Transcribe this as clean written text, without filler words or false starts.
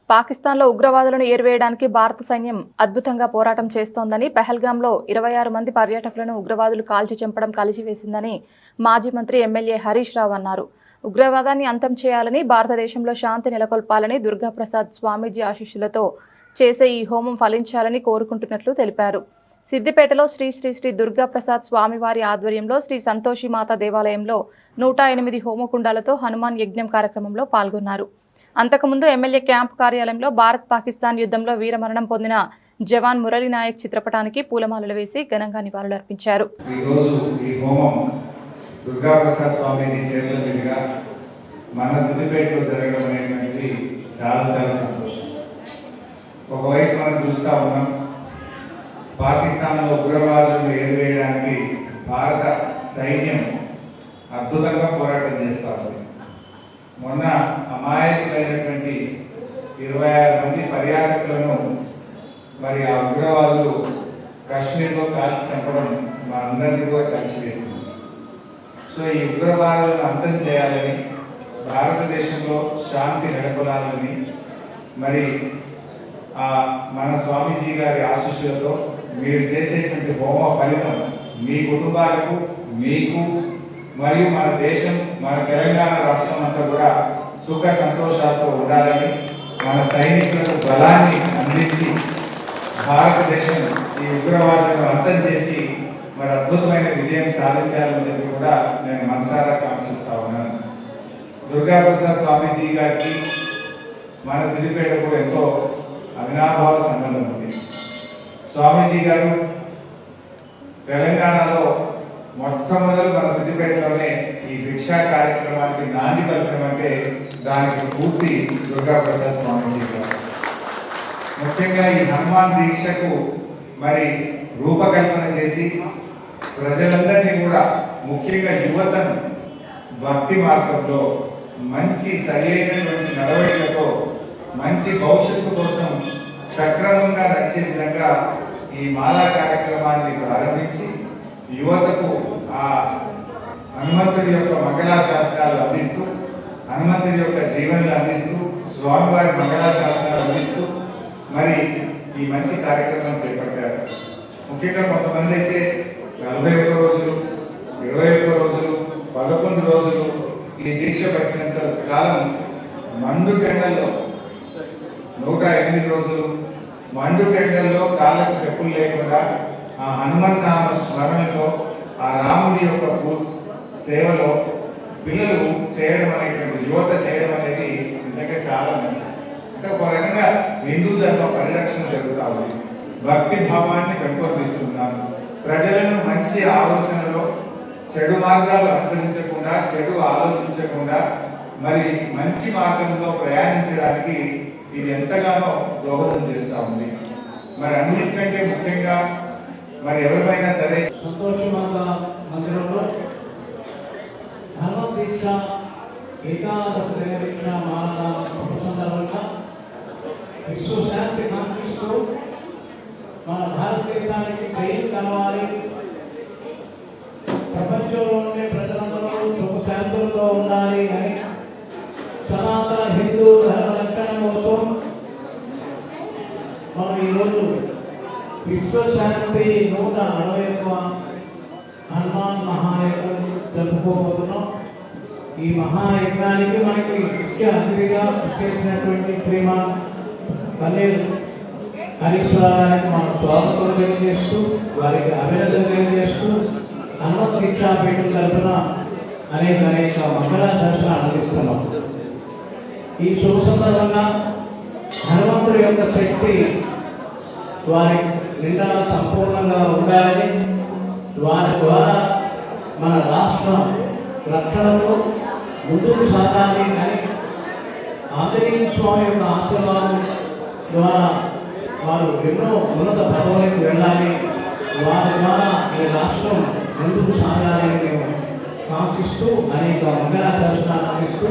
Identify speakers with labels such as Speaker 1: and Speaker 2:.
Speaker 1: పాకిస్తాన్లో ఉగ్రవాదులను ఏరివేయడానికి భారత సైన్యం అద్భుతంగా పోరాటం చేస్తోందని, పెహల్గాంలో 26 మంది పర్యాటకులను ఉగ్రవాదులు కాల్చి చంపడం కలిసివేసిందని మాజీ మంత్రి ఎమ్మెల్యే హరీష్ రావు అన్నారు. ఉగ్రవాదాన్ని అంతం చేయాలని, భారతదేశంలో శాంతి నెలకొల్పాలని దుర్గాప్రసాద్ స్వామీజీ ఆశీస్సులతో చేసే ఈ హోమం ఫలించాలని కోరుకుంటున్నట్లు తెలిపారు. సిద్దిపేటలో శ్రీ శ్రీ శ్రీ దుర్గాప్రసాద్ స్వామివారి ఆధ్వర్యంలో శ్రీ సంతోషిమాత దేవాలయంలో 108 హోమకుండాలతో హనుమాన్ యజ్ఞం కార్యక్రమంలో పాల్గొన్నారు. అంతకుముందు ఎమ్మెల్యే క్యాంప్ కార్యాలయంలో భారత్ పాకిస్తాన్ యుద్ధంలో వీరమరణం పొందిన జవాన్ మురళీ నాయక్ చిత్రపటానికి పూలమాలలు వేసి ఘనంగా నివాళులర్పించారు.
Speaker 2: ఒకవైపు మనం చూస్తూ ఉన్నాం, పాకిస్తాన్లో ఉగ్రవాదులను ఏరివేయడానికి భారత సైన్యం అద్భుతంగా పోరాటం చేస్తూ ఉంది. మొన్న అమాయకులైనటువంటి 26 మంది పర్యాటకులను మరి ఆ ఉగ్రవాదులు కాశ్మీర్లో కాల్చి చంపడం మా అందరినీ కూడా కలిసివేసింది. సో ఈ ఉగ్రవాదులను అంతం చేయాలని, భారతదేశంలో శాంతి నెలకొలాలని మరి మన స్వామీజీ గారి ఆశీస్సులతో మీరు చేసేటువంటి హోమ ఫలితం మీ కుటుంబాలకు, మీకు మరియు మన దేశం, మన తెలంగాణ రాష్ట్రం అంతా కూడా సుఖ సంతోషాలతో ఉండాలని, మన సైనికులకు బలాన్ని అందించి భారతదేశం ఈ ఉగ్రవాదులను అంతం చేసి మరి అద్భుతమైన విజయం సాధించాలని చెప్పి కూడా నేను మనసారా కాంక్షిస్తా ఉన్నాను. దుర్గాప్రసాద్ స్వామీజీ గారికి మన సిద్దిపేటకు ఎంతో అవినాభావ సంబంధం ఉంది. స్వామీజీ గారు తెలంగాణలో మొట్టమొదలు మన సిద్దిపేటలోనే ఈ భిక్షా కార్యక్రమానికి నాంది పలకడం అంటే దానికి స్ఫూర్తి దుర్గాప్రసాద్ స్వామీజీ గారు. ముఖ్యంగా ఈ హనుమాన్ దీక్షకు మరి రూపకల్పన చేసి ప్రజలందరినీ కూడా, ముఖ్యంగా యువతను భక్తి మార్గంలో మంచి సరైనటువంటి నడవడికతో మంచి భవిష్యత్తు కోసం సక్రమంగా నడిచే విధంగా ఈ మాలా కార్యక్రమాన్ని ప్రారంభించి యువతకు ఆ హనుమంతుడి యొక్క మంగళాశాస్త్రాలు అందిస్తూ, హనుమంతుడి యొక్క దీవెనలు అందిస్తూ, స్వామివారి మంగళాశాస్త్రాలు అందిస్తూ మరి ఈ మంచి కార్యక్రమం చేపట్టారు. ముఖ్యంగా కొంతమంది అయితే 41 రోజులు, 21 రోజులు, 11 రోజులు ఈ దీక్ష పట్టినంత కాలం మండు టెండల్లో 108 రోజులు మండు టెండల్లో కాళ్ళకు చెప్పులు లేకుండా ఆ హనుమన్ నామ స్మరణలో, ఆ రాముడి యొక్క సేవలో పిల్లలు చేయడం అనేటువంటి, యువత చేయడం అనేది నిజంగా చాలా మంచిది. అంటే ఒక రకంగా హిందూ ధర్మ పరిరక్షణ జరుగుతూ ఉంది. భక్తి భావాన్ని పెంపొందిస్తున్నాను. ప్రజలను మంచి ఆలోచనలో, చెడు మార్గాలు అనుసరించకుండా, చెడు ఆలోచించకుండా మరి మంచి మార్గంలో ప్రయాణించడానికి ఇది ఎంతగానో దోహదం చేస్తూ ఉంది. మరి అన్నిటికంటే ముఖ్యంగా మరి ఎవరిపైనా సరే
Speaker 3: సంతోషమాత మందిరంలో హనుమత్ దీక్ష ఏకాదశ దీక్ష మాల సందర్భంగా విశ్వశాంతి కాంక్షిస్తూ మన భారతదేశానికి జైలు కలవాలి, ప్రపంచంలో ఉండే ప్రజలందరూ సుఖ శాంతులతో ఉండాలి అని సనాతన హిందూ ధర్మ రక్షణ కోసం మనం ఈరోజు విశ్వశాంతి 140వ హనుమాన్ మహాయజ్ఞం జరుపుకోబోతున్నాం. ఈ మహాయజ్ఞానికి మనకి ముఖ్య అతిథిగా చేసినటువంటి శ్రీమాన్ కన్నీరు హరీష్ రావు గారికి మనం స్వాగతం తెలియజేస్తూ, వారికి అభినందన తెలియజేస్తూ, హనుమత్ దీక్షాపీఠం తరఫున అనేక మంగళ దర్శనాలు అందిస్తున్నాం. ఈ శుభ సందర్భంగా హనుమంతుడి యొక్క శక్తి వారి నిండా సంపూర్ణంగా ఉండాలని, వారి ద్వారా మన రాష్ట్ర రక్షణలో ముందుకు సాగాలి అని, ఆంజనేయ స్వామి యొక్క ఆశీర్వాదం ద్వారా వారు ఎన్నో ఉన్నత పదవులకు వెళ్ళాలి, వారి ద్వారా ఈ రాష్ట్రం ముందుకు సాగాలని మేము కాంక్షిస్తూ అనేక మంగళ దర్శనాలు అందిస్తూ